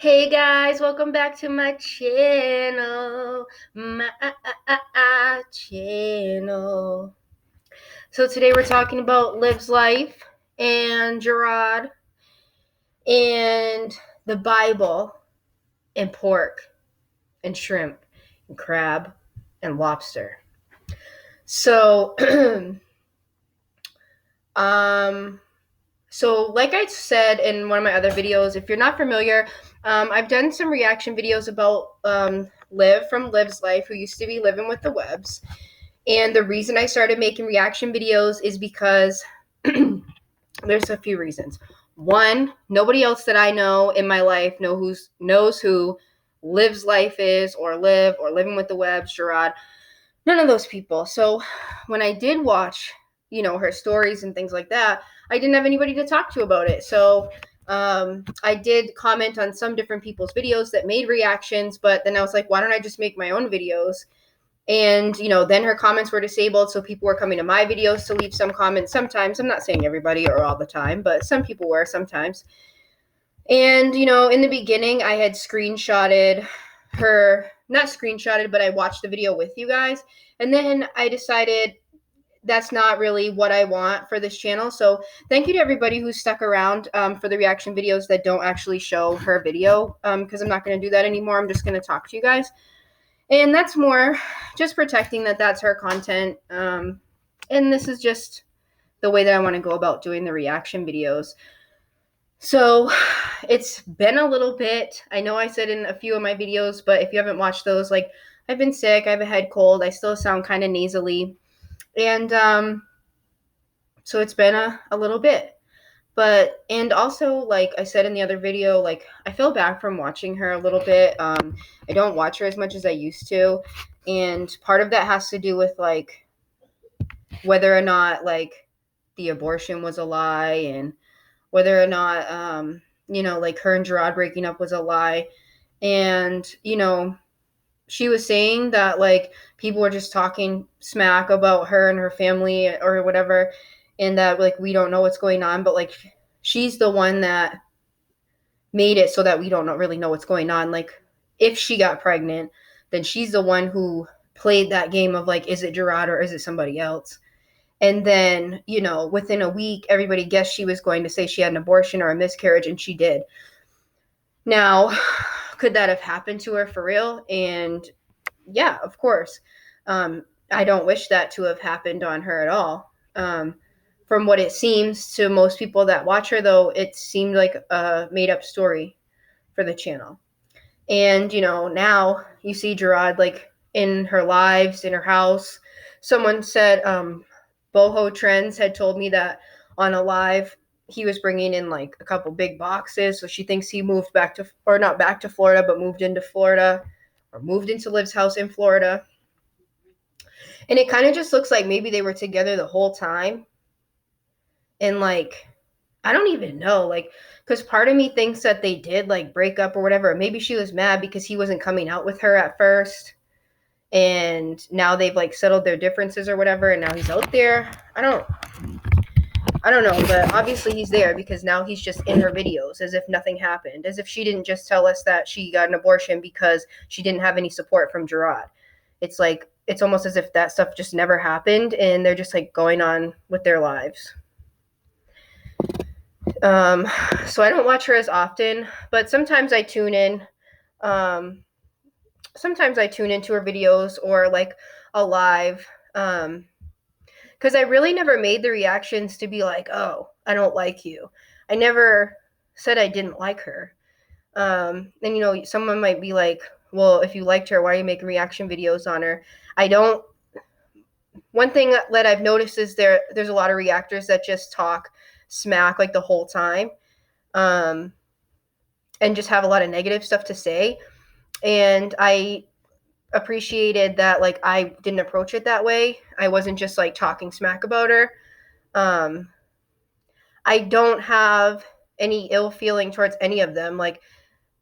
Hey guys, welcome back to my channel. My channel. So today we're talking about Liv's life and Jerrod and the Bible and pork and shrimp and crab and lobster. So um So, like I said in one of my other videos, if you're not familiar, I've done some reaction videos about Liv from Liv's life, who used to be living with the Webs. And the reason I started making reaction videos is because there's a few reasons. One, nobody else that I know in my life knows who Liv's life is, or Liv, or living with the Webs, Jerrod. None of those people. So when I did watch, her stories and things like that, I didn't have anybody to talk to about it. So I did comment on some different people's videos that made reactions, but then I was like, why don't I just make my own videos? And, then her comments were disabled. So people were coming to my videos to leave some comments. Sometimes, I'm not saying everybody or all the time, but some people were sometimes. And, in the beginning, I had screenshotted her, not screenshotted, but I watched the video with you guys. And then I decided that's not really what I want for this channel. So thank you to everybody who stuck around for the reaction videos that don't actually show her video, because I'm not going to do that anymore. I'm just going to talk to you guys. And that's more just protecting that's her content. And this is just the way that I want to go about doing the reaction videos. So it's been a little bit. I know I said in a few of my videos, but if you haven't watched those, like, I've been sick, I have a head cold, I still sound kind of nasally. And so it's been a little bit. And also, like I said in the other video, like, I feel bad from watching her a little bit. I don't watch her as much as I used to. And part of that has to do with, like, whether or not, like, the abortion was a lie, and whether or not, like, her and Jerrod breaking up was a lie. And, she was saying that, like, people were just talking smack about her and her family or whatever, and that, like, we don't know what's going on, but, like, she's the one that made it so that we don't really know what's going on. Like, if she got pregnant, then she's the one who played that game of, like, is it Jerrod or is it somebody else? And then, within a week, everybody guessed she was going to say she had an abortion or a miscarriage, and she did. Now, could that have happened to her for real? And yeah, of course. I don't wish that to have happened on her at all. From what it seems to most people that watch her, though, it seemed like a made-up story for the channel. And, now you see Jerrod, like, in her lives, in her house. Someone said, Boho Trends had told me that on a live, he was bringing in, like, a couple big boxes. So she thinks he moved back to, or not back to Florida, but moved into Florida, or moved into Liv's house in Florida. And it kind of just looks like maybe they were together the whole time. And, like, I don't even know, like, because part of me thinks that they did, like, break up or whatever. Maybe she was mad because he wasn't coming out with her at first, and now they've, like, settled their differences or whatever, and now he's out there. I don't know, but obviously he's there because now he's just in her videos as if nothing happened, as if she didn't just tell us that she got an abortion because she didn't have any support from Jerrod. It's like, it's almost as if that stuff just never happened, and they're just, like, going on with their lives. So I don't watch her as often, but sometimes I tune in. Sometimes I tune into her videos or, like, a live, because I really never made the reactions to be like, oh, I don't like you. I never said I didn't like her. And, someone might be like, well, if you liked her, why are you making reaction videos on her? I don't. One thing that I've noticed is there's a lot of reactors that just talk smack, like, the whole time. And just have a lot of negative stuff to say. And I appreciated that, like, I didn't approach it that way. I wasn't just, like, talking smack about her. I don't have any ill feeling towards any of them. Like,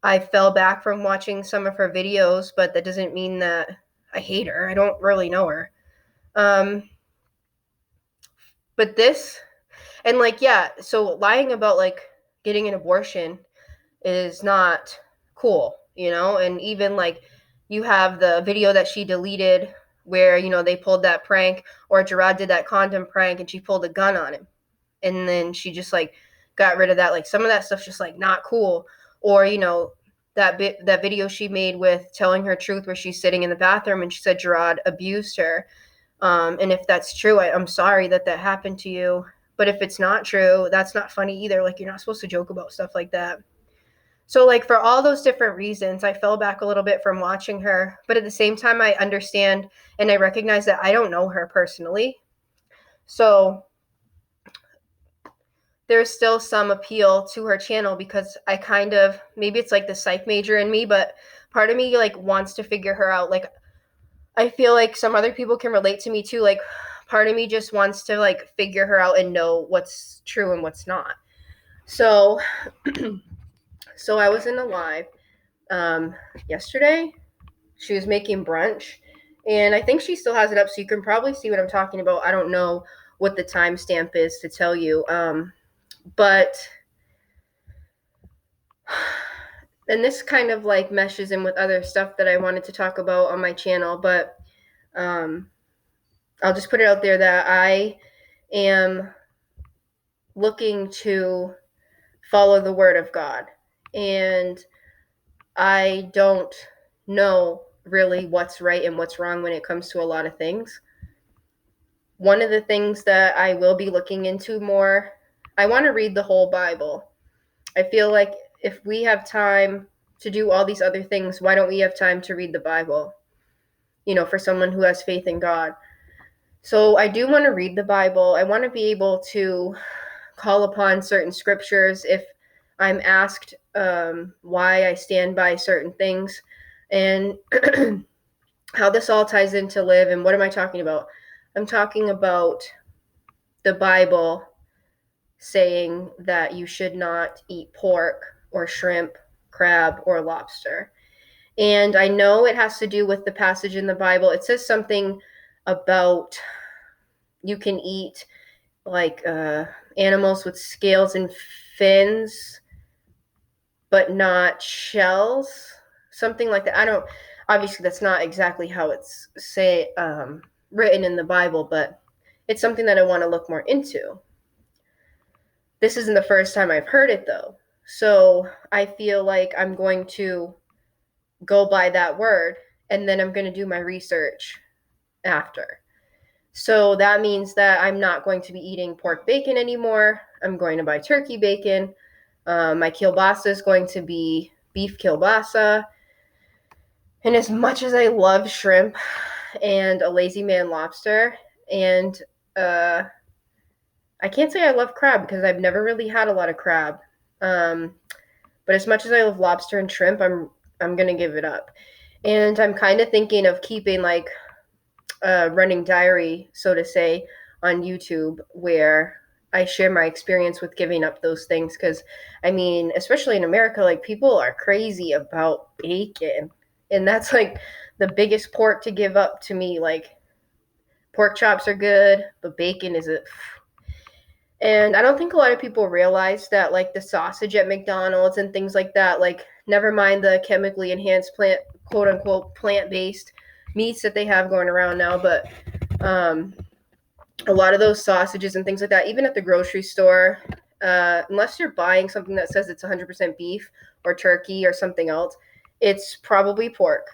I fell back from watching some of her videos, but that doesn't mean that I hate her. I don't really know her. But this, and, like, yeah, so lying about, like, getting an abortion is not cool, you know? And even like you have the video that she deleted where, you know, they pulled that prank, or Jerrod did that condom prank and she pulled a gun on him. And then she just like got rid of that. Like some of that stuff's just like not cool. Or, you know, that video she made with telling her truth where she's sitting in the bathroom and she said Jerrod abused her. And if that's true, I'm sorry that happened to you. But if it's not true, that's not funny either. Like, you're not supposed to joke about stuff like that. So, like, for all those different reasons, I fell back a little bit from watching her. But at the same time, I understand and I recognize that I don't know her personally. So there's still some appeal to her channel because I kind of, maybe it's like the psych major in me, but part of me like wants to figure her out. Like, I feel like some other people can relate to me too. Like, part of me just wants to like figure her out and know what's true and what's not. So so I was in a live yesterday. She was making brunch, and I think she still has it up, so you can probably see what I'm talking about. I don't know what the timestamp is to tell you, but and this kind of like meshes in with other stuff that I wanted to talk about on my channel, but I'll just put it out there that I am looking to follow the word of God, and I don't know really what's right and what's wrong when it comes to a lot of things. One of the things that I will be looking into more, I want to read the whole Bible. I feel like if we have time to do all these other things, why don't we have time to read the Bible? You know, for someone who has faith in God. So I do want to read the Bible. I want to be able to call upon certain scriptures if I'm asked why I stand by certain things, and how this all ties into LIV. And what am I talking about? I'm talking about the Bible saying that you should not eat pork or shrimp, crab, or lobster. And I know it has to do with the passage in the Bible. It says something about you can eat like animals with scales and fins, but not shells, something like that. I don't, obviously that's not exactly how it's written in the Bible, but it's something that I want to look more into. This isn't the first time I've heard it though. So I feel like I'm going to go by that word, and then I'm going to do my research after. So that means that I'm not going to be eating pork bacon anymore. I'm going to buy turkey bacon. My kielbasa is going to be beef kielbasa. And as much as I love shrimp and a lazy man lobster, and I can't say I love crab because I've never really had a lot of crab. But as much as I love lobster and shrimp, I'm gonna give it up. And I'm kind of thinking of keeping like a running diary, so to say, on YouTube where I share my experience with giving up those things. Because I mean, especially in America, like people are crazy about bacon, and that's like the biggest pork to give up to me. Like, pork chops are good, but bacon is a. And I don't think a lot of people realize that, like, the sausage at McDonald's and things like that, like, never mind the chemically enhanced plant, quote unquote, plant-based meats that they have going around now, but a lot of those sausages and things like that, even at the grocery store, unless you're buying something that says it's 100% beef or turkey or something else, it's probably pork.